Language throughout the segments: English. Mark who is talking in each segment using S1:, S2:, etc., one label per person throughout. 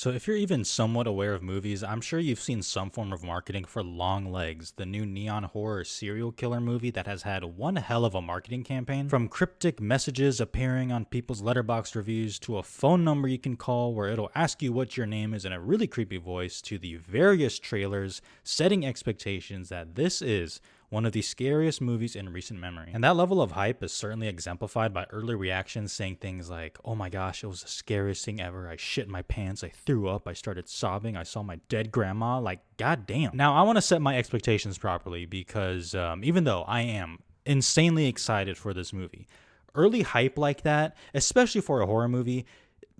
S1: So if you're even somewhat aware of movies, I'm sure you've seen some form of marketing for Longlegs, the new neon horror serial killer movie that has had one hell of a marketing campaign. From cryptic messages appearing on people's letterbox reviews to a phone number you can call where it'll ask you what your name is in a really creepy voice, to the various trailers setting expectations that this is one of the scariest movies in recent memory. And that level of hype is certainly exemplified by early reactions saying things like, oh my gosh, it was the scariest thing ever. I shit my pants. I threw up. I started sobbing. I saw my dead grandma. Like, goddamn. Now, I want to set my expectations properly because even though I am insanely excited for this movie, early hype like that, especially for a horror movie,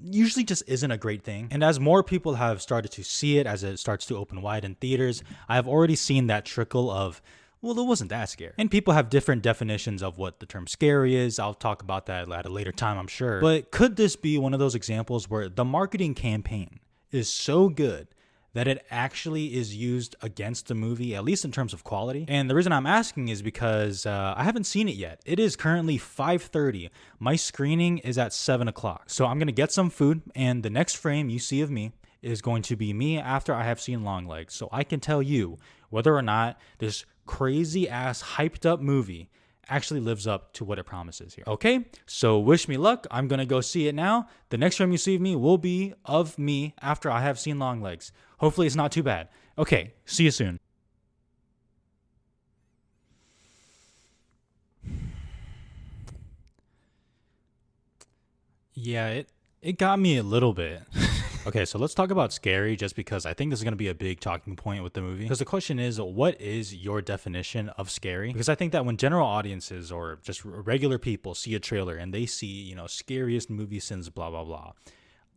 S1: usually just isn't a great thing. And as more people have started to see it, as it starts to open wide in theaters, I have already seen that trickle of, well, it wasn't that scary. And people have different definitions of what the term scary is. I'll talk about that at a later time, I'm sure. But could this be one of those examples where the marketing campaign is so good that it actually is used against the movie, at least in terms of quality? And the reason I'm asking is because I haven't seen it yet. It is currently 5:30. My screening is at 7 o'clock. So I'm going to get some food, and the next frame you see of me is going to be me after I have seen Longlegs. So I can tell you whether or not this crazy ass hyped up movie actually lives up to what it promises here. Okay, so wish me luck. I'm gonna go see it now. The next time you see me will be of me after I have seen Longlegs. Hopefully it's not too bad. Okay, see you soon. Yeah, it got me a little bit. Okay, so let's talk about scary just because I think this is going to be a big talking point with the movie. Because the question is, what is your definition of scary? Because I think that when general audiences or just regular people see a trailer and they see, scariest movie since blah, blah, blah,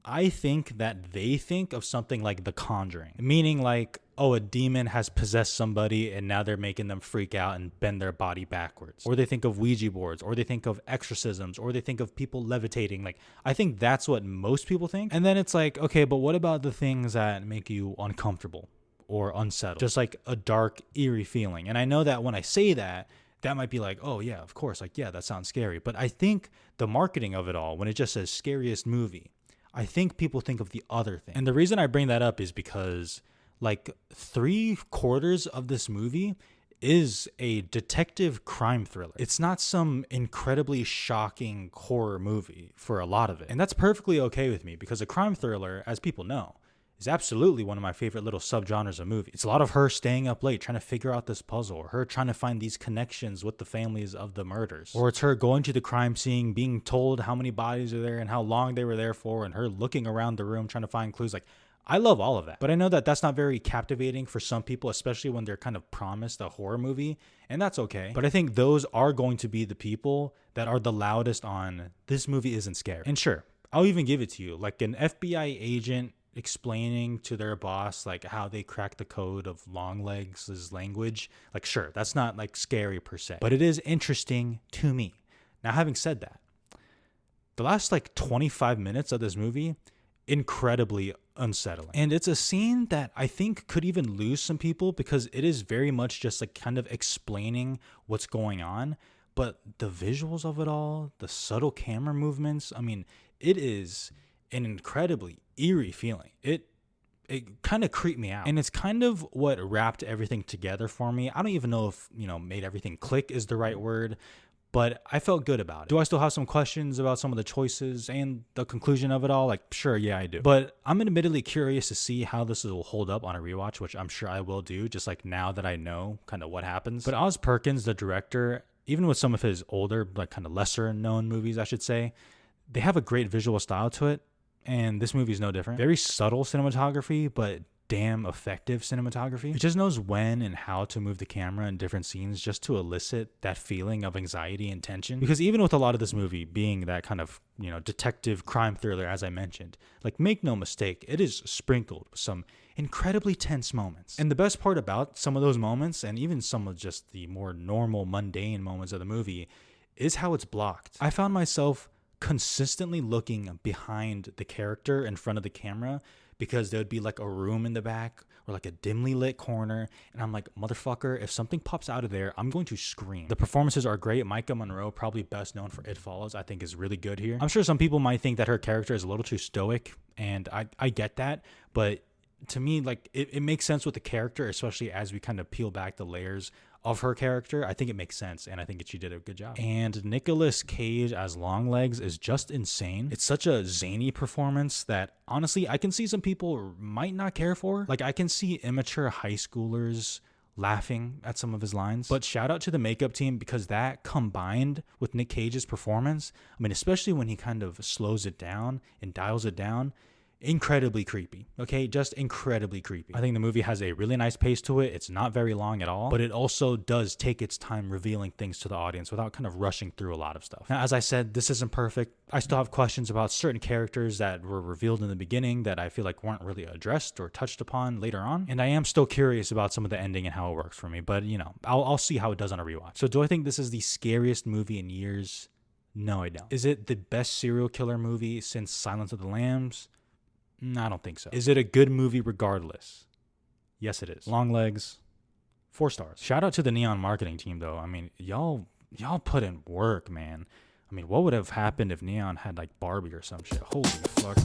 S1: I think that they think of something like The Conjuring, meaning like, oh, a demon has possessed somebody and now they're making them freak out and bend their body backwards. Or they think of Ouija boards, or they think of exorcisms, or they think of people levitating. Like, I think that's what most people think. And then it's like, okay, but what about the things that make you uncomfortable or unsettled? Just like a dark, eerie feeling. And I know that when I say that, that might be like, oh yeah, of course, like, yeah, that sounds scary. But I think the marketing of it all, when it just says scariest movie, I think people think of the other thing. And the reason I bring that up is because like 3/4 of this movie is a detective crime thriller. It's not some incredibly shocking horror movie for a lot of it. And that's perfectly okay with me because a crime thriller, as people know, is absolutely one of my favorite little subgenres of movie. It's a lot of her staying up late trying to figure out this puzzle, or her trying to find these connections with the families of the murders. Or it's her going to the crime scene, being told how many bodies are there and how long they were there for, and her looking around the room trying to find clues. Like, I love all of that. But I know that that's not very captivating for some people, especially when they're kind of promised a horror movie, and that's okay. But I think those are going to be the people that are the loudest on, this movie isn't scary. And sure, I'll even give it to you. Like an FBI agent explaining to their boss like how they cracked the code of Longlegs' language, like, sure, that's not like scary per se, but it is interesting to me. Now, having said that, the last like 25 minutes of this movie, incredibly unsettling. And it's a scene that I think could even lose some people because it is very much just like kind of explaining what's going on, but the visuals of it all, the subtle camera movements, I mean, it is an incredibly eerie feeling. It kind of creeped me out. And it's kind of what wrapped everything together for me. I don't even know if, made everything click is the right word, but I felt good about it. Do I still have some questions about some of the choices and the conclusion of it all? Like, sure, yeah, I do. But I'm admittedly curious to see how this will hold up on a rewatch, which I'm sure I will do, just like now that I know kind of what happens. But Oz Perkins, the director, even with some of his older, like kind of lesser known movies, I should say, they have a great visual style to it. And this movie is no different. Very subtle cinematography, but damn effective cinematography. It just knows when and how to move the camera in different scenes just to elicit that feeling of anxiety and tension. Because even with a lot of this movie being that kind of, detective crime thriller, as I mentioned, like, make no mistake, it is sprinkled with some incredibly tense moments. And the best part about some of those moments, and even some of just the more normal, mundane moments of the movie, is how it's blocked. I found myself consistently looking behind the character in front of the camera because there would be like a room in the back or like a dimly lit corner. And I'm like, motherfucker, if something pops out of there, I'm going to scream. The performances are great. Maika Monroe, probably best known for It Follows, I think is really good here. I'm sure some people might think that her character is a little too stoic, and I get that, but to me, like, it makes sense with the character, especially as we kind of peel back the layers of her character. I think it makes sense, and I think she did a good job. And Nicolas Cage as Longlegs is just insane. It's such a zany performance that honestly I can see some people might not care for. Like, I can see immature high schoolers laughing at some of his lines, but shout out to the makeup team, because that combined with Nick Cage's performance, I mean, especially when he kind of slows it down and dials it down, incredibly creepy. Okay, just incredibly creepy. I think the movie has a really nice pace to it. It's not very long at all, but it also does take its time revealing things to the audience without kind of rushing through a lot of stuff. Now, as I said, this isn't perfect. I still have questions about certain characters that were revealed in the beginning that I feel like weren't really addressed or touched upon later on, and I am still curious about some of the ending and how it works for me, but you know, I'll see how it does on a rewatch. So do I think this is the scariest movie in years? No, I don't. Is it the best serial killer movie since Silence of the Lambs? No, I don't think so. Is it a good movie regardless? Yes, it is. Longlegs, 4 stars. Shout out to the Neon marketing team, though. I mean, y'all put in work, man. I mean, what would have happened if Neon had like Barbie or some shit? Holy fuck.